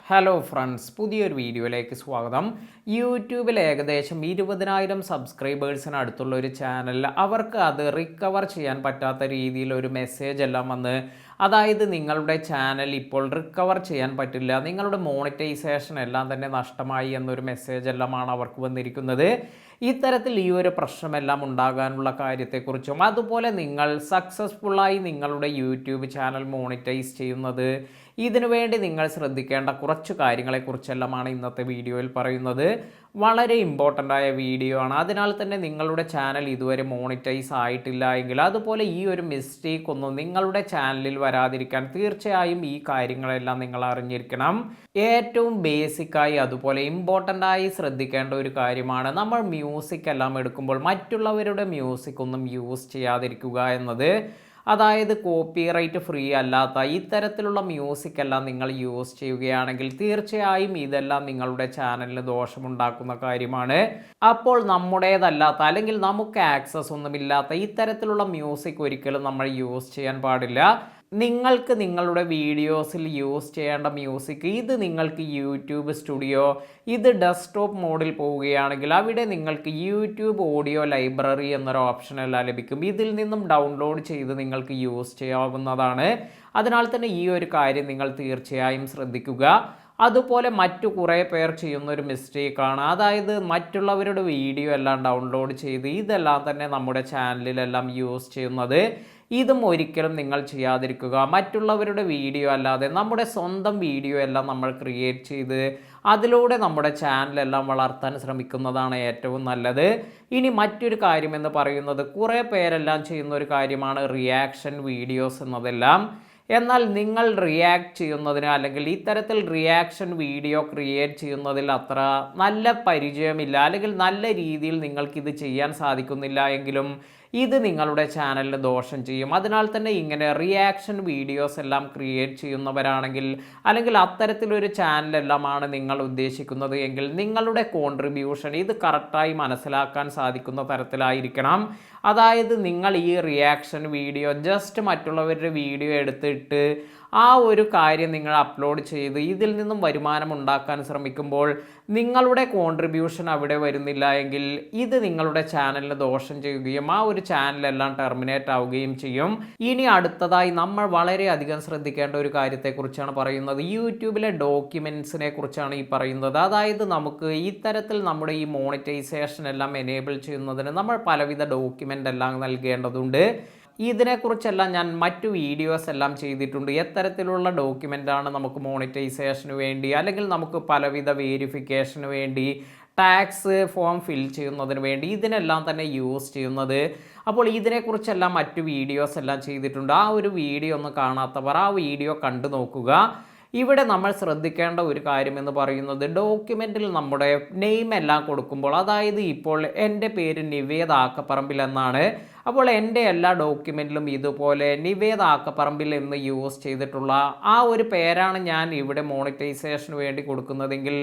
Hello friends, പുതിയൊരു വീഡിയോയിലേക്ക് സ്വാഗതം. യൂട്യൂബിൽ ഏകദേശം 20,000 സബ്സ്ക്രൈബേഴ്സിനടുത്തുള്ള ഒരു ചാനൽ അവർക്ക് അത് റിക്കവർ ചെയ്യാൻ പറ്റാത്ത രീതിയിൽ ഒരു മെസ്സേജ് എല്ലാം വന്ന്, അതായത് നിങ്ങളുടെ ചാനൽ ഇപ്പോൾ റിക്കവർ ചെയ്യാൻ പറ്റില്ല, നിങ്ങളുടെ മോണിറ്റൈസേഷൻ എല്ലാം തന്നെ നഷ്ടമായി എന്നൊരു മെസ്സേജ് എല്ലാമാണ് അവർക്ക് വന്നിരിക്കുന്നത്. ഇത്തരത്തിൽ ഈ ഒരു പ്രശ്നമെല്ലാം ഉണ്ടാകാനുള്ള കാര്യത്തെക്കുറിച്ചും അതുപോലെ നിങ്ങൾ സക്സസ്ഫുള്ളായി നിങ്ങളുടെ യൂട്യൂബ് ചാനൽ മോണിറ്റൈസ് ചെയ്യുന്നത് ഇതിനുവേണ്ടി നിങ്ങൾ ശ്രദ്ധിക്കേണ്ട കുറച്ച് കാര്യങ്ങളെക്കുറിച്ചെല്ലാമാണ് ഇന്നത്തെ വീഡിയോയിൽ പറയുന്നത്. വളരെ ഇമ്പോർട്ടൻ്റ് ആയ വീഡിയോ ആണ്. അതിനാൽ തന്നെ നിങ്ങളുടെ ചാനൽ ഇതുവരെ മോണിറ്റൈസ് ആയിട്ടില്ല എങ്കിൽ, അതുപോലെ ഈ ഒരു മിസ്റ്റേക്ക് ഒന്നും നിങ്ങളുടെ ചാനലിൽ വരാതിരിക്കാൻ തീർച്ചയായും ഈ കാര്യങ്ങളെല്ലാം നിങ്ങൾ അറിഞ്ഞിരിക്കണം. ഏറ്റവും ബേസിക്കായി അതുപോലെ ഇമ്പോർട്ടൻ്റ് ആയി ശ്രദ്ധിക്കേണ്ട ഒരു കാര്യമാണ്, നമ്മൾ മ്യൂസിക് എല്ലാം എടുക്കുമ്പോൾ മറ്റുള്ളവരുടെ മ്യൂസിക് ഒന്നും യൂസ് ചെയ്യാതിരിക്കുക എന്നത്. അതായത് കോപ്പിറൈറ്റ് ഫ്രീ അല്ലാത്ത ഇത്തരത്തിലുള്ള മ്യൂസിക് എല്ലാം നിങ്ങൾ യൂസ് ചെയ്യുകയാണെങ്കിൽ തീർച്ചയായും ഇതെല്ലാം നിങ്ങളുടെ ചാനലിന് ദോഷമുണ്ടാക്കുന്ന കാര്യമാണ്. അപ്പോൾ നമ്മുടേതല്ലാത്ത അല്ലെങ്കിൽ നമുക്ക് ആക്സസ് ഒന്നുമില്ലാത്ത ഇത്തരത്തിലുള്ള മ്യൂസിക് ഒരിക്കലും നമ്മൾ യൂസ് ചെയ്യാൻ പാടില്ല. നിങ്ങൾക്ക് നിങ്ങളുടെ വീഡിയോസിൽ യൂസ് ചെയ്യേണ്ട മ്യൂസിക് ഇത് നിങ്ങൾക്ക് യൂട്യൂബ് സ്റ്റുഡിയോ, ഇത് ഡെസ്ക്ടോപ്പ് മോഡിൽ പോവുകയാണെങ്കിൽ അവിടെ നിങ്ങൾക്ക് യൂട്യൂബ് ഓഡിയോ ലൈബ്രറി എന്നൊരു ഓപ്ഷൻ എല്ലാം ലഭിക്കും. ഇതിൽ നിന്നും ഡൗൺലോഡ് ചെയ്ത് നിങ്ങൾക്ക് യൂസ് ചെയ്യാവുന്നതാണ്. അതിനാൽ തന്നെ ഈ ഒരു കാര്യം നിങ്ങൾ തീർച്ചയായും ശ്രദ്ധിക്കുക. അതുപോലെ മറ്റു കുറേ പേർ ചെയ്യുന്നൊരു മിസ്റ്റേക്കാണ്, അതായത് മറ്റുള്ളവരുടെ വീഡിയോ എല്ലാം ഡൗൺലോഡ് ചെയ്ത് ഇതെല്ലാം തന്നെ നമ്മുടെ ചാനലിലെല്ലാം യൂസ് ചെയ്യുന്നത്. ഇതും ഒരിക്കലും നിങ്ങൾ ചെയ്യാതിരിക്കുക. മറ്റുള്ളവരുടെ വീഡിയോ അല്ലാതെ നമ്മുടെ സ്വന്തം വീഡിയോ എല്ലാം നമ്മൾ ക്രിയേറ്റ് ചെയ്ത് അതിലൂടെ നമ്മുടെ ചാനലെല്ലാം വളർത്താൻ ശ്രമിക്കുന്നതാണ് ഏറ്റവും നല്ലത്. ഇനി മറ്റൊരു കാര്യം എന്ന് പറയുന്നത്, കുറേ പേരെല്ലാം ചെയ്യുന്ന ഒരു കാര്യമാണ് റിയാക്ഷൻ വീഡിയോസ് എന്നതെല്ലാം. എന്നാൽ നിങ്ങൾ റിയാക്ട് ചെയ്യുന്നതിന് അല്ലെങ്കിൽ ഇത്തരത്തിൽ റിയാക്ഷൻ വീഡിയോ ക്രിയേറ്റ് ചെയ്യുന്നതിൽ അത്ര നല്ല പരിചയമില്ല, അല്ലെങ്കിൽ നല്ല രീതിയിൽ നിങ്ങൾക്കിത് ചെയ്യാൻ സാധിക്കുന്നില്ല എങ്കിലും ഇത് നിങ്ങളുടെ ചാനലിന് ദോഷം ചെയ്യും. അതിനാൽ തന്നെ ഇങ്ങനെ റിയാക്ഷൻ വീഡിയോസ് എല്ലാം ക്രിയേറ്റ് ചെയ്യുന്നവരാണെങ്കിൽ, അല്ലെങ്കിൽ അത്തരത്തിലൊരു ചാനലെല്ലാമാണ് നിങ്ങൾ ഉദ്ദേശിക്കുന്നത് എങ്കിൽ നിങ്ങളുടെ കോൺട്രിബ്യൂഷൻ ഇത് കറക്റ്റായി മനസ്സിലാക്കാൻ സാധിക്കുന്ന തരത്തിലായിരിക്കണം. അതായത് നിങ്ങൾ ഈ റിയാക്ഷൻ വീഡിയോ ജസ്റ്റ് മറ്റുള്ളവരുടെ വീഡിയോ എടുത്തിട്ട് ആ ഒരു കാര്യം നിങ്ങൾ അപ്ലോഡ് ചെയ്ത് ഇതിൽ നിന്നും വരുമാനം ഉണ്ടാക്കാൻ ശ്രമിക്കുമ്പോൾ നിങ്ങളുടെ കോൺട്രിബ്യൂഷൻ അവിടെ വരുന്നില്ല എങ്കിൽ ഇത് നിങ്ങളുടെ ചാനലിന് ദോഷം ചെയ്യുകയും ആ ഒരു ചാനലെല്ലാം ടെർമിനേറ്റ് ആവുകയും ചെയ്യും. ഇനി അടുത്തതായി നമ്മൾ വളരെയധികം ശ്രദ്ധിക്കേണ്ട ഒരു കാര്യത്തെക്കുറിച്ചാണ് പറയുന്നത്. യൂട്യൂബിലെ ഡോക്യുമെൻറ്റ്സിനെ കുറിച്ചാണ് ഈ പറയുന്നത്. അതായത് നമുക്ക് ഇത്തരത്തിൽ നമ്മുടെ ഈ മോണിറ്റൈസേഷൻ എല്ലാം എനേബിൾ ചെയ്യുന്നതിന് നമ്മൾ പലവിധ ഡോക്യുമെൻ്റ് എല്ലാം നൽകേണ്ടതുണ്ട്. ഇതിനെക്കുറിച്ചെല്ലാം ഞാൻ മറ്റു വീഡിയോസ് എല്ലാം ചെയ്തിട്ടുണ്ട്. എത്തരത്തിലുള്ള ഡോക്യുമെൻ്റാണ് നമുക്ക് മോണിറ്റൈസേഷന് വേണ്ടി, അല്ലെങ്കിൽ നമുക്ക് പലവിധ വേരിഫിക്കേഷന് വേണ്ടി, ടാക്സ് ഫോം ഫിൽ ചെയ്യുന്നതിന് വേണ്ടി ഇതിനെല്ലാം തന്നെ യൂസ് ചെയ്യുന്നത്. അപ്പോൾ ഇതിനെക്കുറിച്ചെല്ലാം മറ്റു വീഡിയോസ് എല്ലാം ചെയ്തിട്ടുണ്ട്. ആ ഒരു വീഡിയോ ഒന്ന് കാണാത്തവർ ആ വീഡിയോ കണ്ടു നോക്കുക. ഇവിടെ നമ്മൾ ശ്രദ്ധിക്കേണ്ട ഒരു കാര്യം എന്ന് പറയുന്നത്, ഡോക്യുമെൻറ്റിൽ നമ്മുടെ നെയിം എല്ലാം കൊടുക്കുമ്പോൾ, അതായത് ഇപ്പോൾ എൻ്റെ പേര് നിവേദ് ആക്കപ്പറമ്പിൽ എന്നാണ്. അപ്പോൾ എൻ്റെ എല്ലാ ഡോക്യുമെൻറ്റിലും ഇതുപോലെ നിവേദ് ആക്കപ്പറമ്പിൽ എന്ന് യൂസ് ചെയ്തിട്ടുള്ള ആ ഒരു പേരാണ് ഞാൻ ഇവിടെ മോണിറ്റൈസേഷന് വേണ്ടി കൊടുക്കുന്നതെങ്കിൽ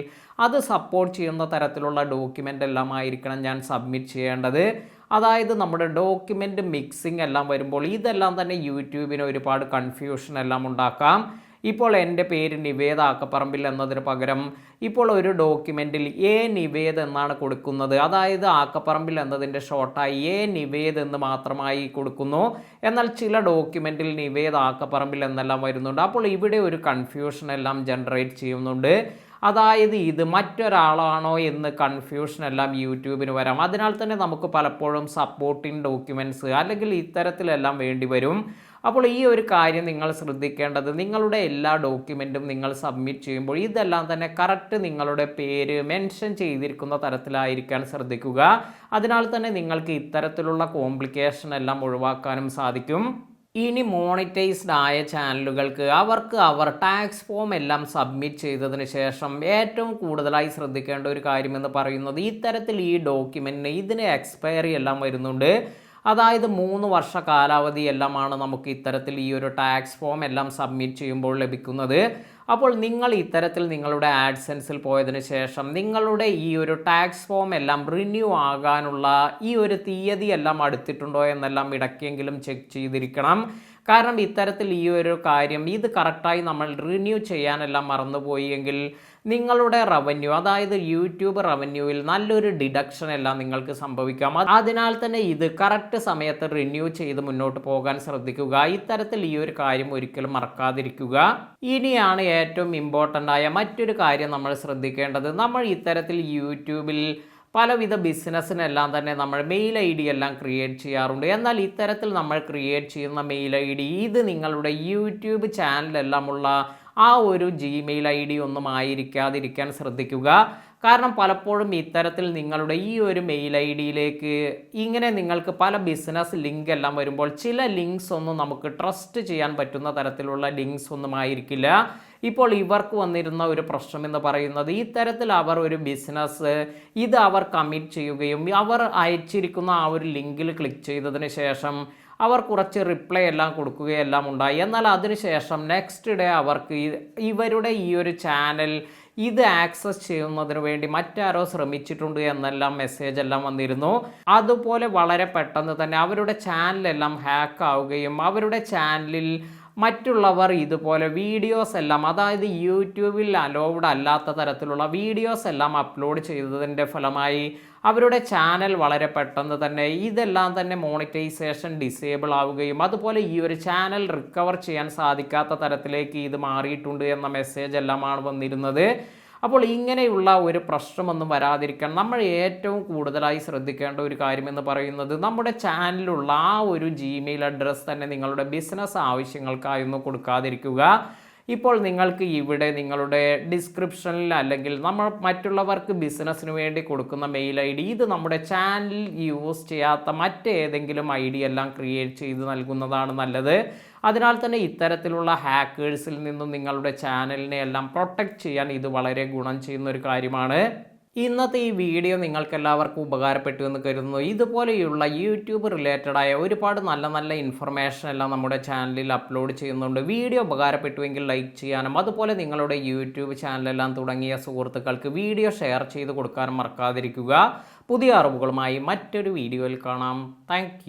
അത് സപ്പോർട്ട് ചെയ്യുന്ന തരത്തിലുള്ള ഡോക്യുമെൻ്റ് എല്ലാം ആയിരിക്കണം ഞാൻ സബ്മിറ്റ് ചെയ്യേണ്ടത്. അതായത് നമ്മുടെ ഡോക്യുമെൻ്റ് മിക്സിംഗ് എല്ലാം വരുമ്പോൾ ഇതെല്ലാം തന്നെ യൂട്യൂബിന് ഒരുപാട് കൺഫ്യൂഷൻ എല്ലാം ഉണ്ടാക്കാം. ഇപ്പോൾ എൻ്റെ പേര് നിവേദ് ആക്കപ്പറമ്പിൽ എന്നതിന് പകരം ഇപ്പോൾ ഒരു ഡോക്യുമെൻറ്റിൽ എ നിവേദ് എന്നാണ് കൊടുക്കുന്നത്. അതായത് ആക്കപ്പറമ്പിൽ എന്നതിൻ്റെ ഷോർട്ടായി എ നിവേദ് എന്ന് മാത്രമായി കൊടുക്കുന്നു. എന്നാൽ ചില ഡോക്യുമെൻറ്റിൽ നിവേദ് ആക്കപ്പറമ്പിൽ എന്നെല്ലാം വരുന്നുണ്ട്. അപ്പോൾ ഇവിടെ ഒരു കൺഫ്യൂഷൻ എല്ലാം ജനറേറ്റ് ചെയ്യുന്നുണ്ട്. അതായത് ഇത് മറ്റൊരാളാണോ എന്ന് കൺഫ്യൂഷൻ എല്ലാം യൂട്യൂബിന് വരാം. അതിനാൽ തന്നെ നമുക്ക് പലപ്പോഴും സപ്പോർട്ടിങ് ഡോക്യുമെൻറ്റ്സ് അല്ലെങ്കിൽ ഇത്തരത്തിലെല്ലാം വേണ്ടി വരും. അപ്പോൾ ഈ ഒരു കാര്യം നിങ്ങൾ ശ്രദ്ധിക്കേണ്ടത്, നിങ്ങളുടെ എല്ലാ ഡോക്യുമെൻറ്റും നിങ്ങൾ സബ്മിറ്റ് ചെയ്യുമ്പോൾ ഇതെല്ലാം തന്നെ കറക്റ്റ് നിങ്ങളുടെ പേര് മെൻഷൻ ചെയ്തിരിക്കുന്ന തരത്തിലായിരിക്കാൻ ശ്രദ്ധിക്കുക. അതിനാൽ തന്നെ നിങ്ങൾക്ക് ഇത്തരത്തിലുള്ള കോംപ്ലിക്കേഷൻ എല്ലാം ഒഴിവാക്കാനും സാധിക്കും. ഇനി മോണിറ്റൈസ്ഡ് ആയ ചാനലുകൾക്ക് അവർ ടാക്സ് ഫോം എല്ലാം സബ്മിറ്റ് ചെയ്തതിന് ശേഷം ഏറ്റവും കൂടുതലായി ശ്രദ്ധിക്കേണ്ട ഒരു കാര്യമെന്ന് പറയുന്നത്, ഇത്തരത്തിൽ ഈ ഡോക്യുമെൻറ്റിന് ഇതിന് എക്സ്പയറി എല്ലാം വരുന്നുണ്ട്. അതായത് 3 വർഷ കാലാവധി എല്ലാമാണ് നമുക്ക് ഇത്തരത്തിൽ ഈ ഒരു ടാക്സ് ഫോം എല്ലാം സബ്മിറ്റ് ചെയ്യുമ്പോൾ ലഭിക്കുന്നത്. അപ്പോൾ നിങ്ങൾ ഇത്തരത്തിൽ നിങ്ങളുടെ ആഡ്സെൻസിൽ പോയതിനു ശേഷം നിങ്ങളുടെ ഈ ഒരു ടാക്സ് ഫോം എല്ലാം റിന്യൂ ആകാനുള്ള ഈ ഒരു തീയതി എല്ലാം അടുത്തിട്ടുണ്ടോ എന്നെല്ലാം ഇടയ്ക്കെങ്കിലും ചെക്ക് ചെയ്തിരിക്കണം. കാരണം ഇത്തരത്തിൽ ഈ ഒരു കാര്യം ഇത് കറക്റ്റായി നമ്മൾ റിന്യൂ ചെയ്യാനെല്ലാം മറന്നുപോയി എങ്കിൽ നിങ്ങളുടെ റവന്യൂ, അതായത് യൂട്യൂബ് റവന്യൂവിൽ നല്ലൊരു ഡിഡക്ഷൻ എല്ലാം നിങ്ങൾക്ക് സംഭവിക്കാം. അതിനാൽ തന്നെ ഇത് കറക്റ്റ് സമയത്ത് റിന്യൂ ചെയ്ത് മുന്നോട്ട് പോകാൻ ശ്രദ്ധിക്കുക. ഇത്തരത്തിൽ ഈ ഒരു കാര്യം ഒരിക്കലും മറക്കാതിരിക്കുക. ഇനിയാണ് ഏറ്റവും ഇമ്പോർട്ടൻ്റ് ആയ മറ്റൊരു കാര്യം നമ്മൾ ശ്രദ്ധിക്കേണ്ടത്. നമ്മൾ ഇത്തരത്തിൽ യൂട്യൂബിൽ പലവിധ ബിസിനസ്സിനെല്ലാം തന്നെ നമ്മൾ മെയിൽ ഐ ഡി എല്ലാം ക്രിയേറ്റ് ചെയ്യാറുണ്ട്. എന്നാൽ ഇത്തരത്തിൽ നമ്മൾ ക്രിയേറ്റ് ചെയ്യുന്ന മെയിൽ ഐ ഡി ഇത് നിങ്ങളുടെ യൂട്യൂബ് ചാനലെല്ലാമുള്ള ആ ഒരു ജിമെയിൽ ഐ ഡി ഒന്നും ആയിരിക്കാതിരിക്കാൻ ശ്രദ്ധിക്കുക. കാരണം പലപ്പോഴും ഇത്തരത്തിൽ നിങ്ങളുടെ ഈ ഒരു മെയിൽ ഐ ഡിയിലേക്ക് ഇങ്ങനെ നിങ്ങൾക്ക് പല ബിസിനസ് ലിങ്ക് എല്ലാം വരുമ്പോൾ ചില ലിങ്ക്സ് ഒന്നും നമുക്ക് ട്രസ്റ്റ് ചെയ്യാൻ പറ്റുന്ന തരത്തിലുള്ള ലിങ്ക്സ് ഒന്നും ആയിരിക്കില്ല. ഇപ്പോൾ ഇവർക്ക് വന്നിരുന്ന ഒരു പ്രശ്നം എന്ന് പറയുന്നത് ഇത്തരത്തിൽ അവർ ഒരു ബിസിനസ് ഇത് അവർ കമ്മിറ്റ് ചെയ്യുകയും അവർ അയച്ചിരിക്കുന്ന ആ ഒരു ലിങ്കിൽ ക്ലിക്ക് ചെയ്തതിന് ശേഷം അവർ കുറച്ച് റിപ്ലൈ എല്ലാം കൊടുക്കുകയെല്ലാം ഉണ്ടായി. എന്നാൽ അതിനുശേഷം നെക്സ്റ്റ് ഡേ അവർക്ക് ഇവരുടെ ഈ ഒരു ചാനൽ ഇത് ആക്സസ് ചെയ്യുന്നതിന് വേണ്ടി മറ്റാരോ ശ്രമിച്ചിട്ടുണ്ട് എന്നെല്ലാം മെസ്സേജ് എല്ലാം വന്നിരുന്നു. അതുപോലെ വളരെ പെട്ടെന്ന് തന്നെ അവരുടെ ചാനലെല്ലാം ഹാക്ക് ആവുകയും അവരുടെ ചാനലിൽ മറ്റുള്ളവർ ഇതുപോലെ വീഡിയോസ് എല്ലാം, അതായത് യൂട്യൂബിൽ അലൗഡ് അല്ലാത്ത തരത്തിലുള്ള വീഡിയോസ് എല്ലാം അപ്ലോഡ് ചെയ്തതിൻ്റെ ഫലമായി അവരുടെ ചാനൽ വളരെ പെട്ടെന്ന് തന്നെ ഇതെല്ലാം തന്നെ മോണിറ്റൈസേഷൻ ഡിസേബിൾ ആവുകയും അതുപോലെ ഈ ഒരു ചാനൽ റിക്കവർ ചെയ്യാൻ സാധിക്കാത്ത തരത്തിലേക്ക് ഇത് മാറിയിട്ടുണ്ട് എന്ന മെസ്സേജ് എല്ലാമാണ് വന്നിരുന്നത്. അപ്പോൾ ഇങ്ങനെയുള്ള ഒരു പ്രശ്നമൊന്നും വരാതിരിക്കാൻ നമ്മൾ ഏറ്റവും കൂടുതലായി ശ്രദ്ധിക്കേണ്ട ഒരു കാര്യമെന്ന് പറയുന്നത് നമ്മുടെ ചാനലിലുള്ള ആ ഒരു ജിമെയിൽ അഡ്രസ്സ് തന്നെ നിങ്ങളുടെ ബിസിനസ് ആവശ്യങ്ങൾക്കായൊന്നും കൊടുക്കാതിരിക്കുക. ഇപ്പോൾ നിങ്ങൾക്ക് ഇവിടെ നിങ്ങളുടെ ഡിസ്ക്രിപ്ഷനിൽ അല്ലെങ്കിൽ നമ്മൾ മറ്റുള്ളവർക്ക് ബിസിനസ്സിന് വേണ്ടി കൊടുക്കുന്ന മെയിൽ ഐ ഡി ഇത് നമ്മുടെ ചാനൽ യൂസ് ചെയ്യാത്ത മറ്റേതെങ്കിലും ഐ ഡി എല്ലാം ക്രിയേറ്റ് ചെയ്ത് നൽകുന്നതാണ് നല്ലത്. അതിനാൽ തന്നെ ഇത്തരത്തിലുള്ള ഹാക്കേഴ്സിൽ നിന്നും നിങ്ങളുടെ ചാനലിനെ എല്ലാം പ്രൊട്ടക്റ്റ് ചെയ്യാൻ ഇത് വളരെ ഗുണം ചെയ്യുന്ന ഒരു കാര്യമാണ്. ഇന്നത്തെ ഈ വീഡിയോ നിങ്ങൾക്ക് എല്ലാവർക്കും ഉപകാരപ്പെട്ടു എന്ന് കരുതുന്നു. ഇതുപോലെയുള്ള യൂട്യൂബ് റിലേറ്റഡ് ആയ ഒരുപാട് നല്ല നല്ല ഇൻഫർമേഷൻ എല്ലാം നമ്മുടെ ചാനലിൽ അപ്ലോഡ് ചെയ്യുന്നുണ്ട്. വീഡിയോ ഉപകാരപ്പെട്ടുവെങ്കിൽ ലൈക്ക് ചെയ്യാനും അതുപോലെ നിങ്ങളുടെ യൂട്യൂബ് ചാനലെല്ലാം തുടങ്ങിയ സുഹൃത്തുക്കൾക്ക് വീഡിയോ ഷെയർ ചെയ്ത് കൊടുക്കാനും മറക്കാതിരിക്കുക. പുതിയ അറിവുകളുമായി മറ്റൊരു വീഡിയോയിൽ കാണാം. താങ്ക്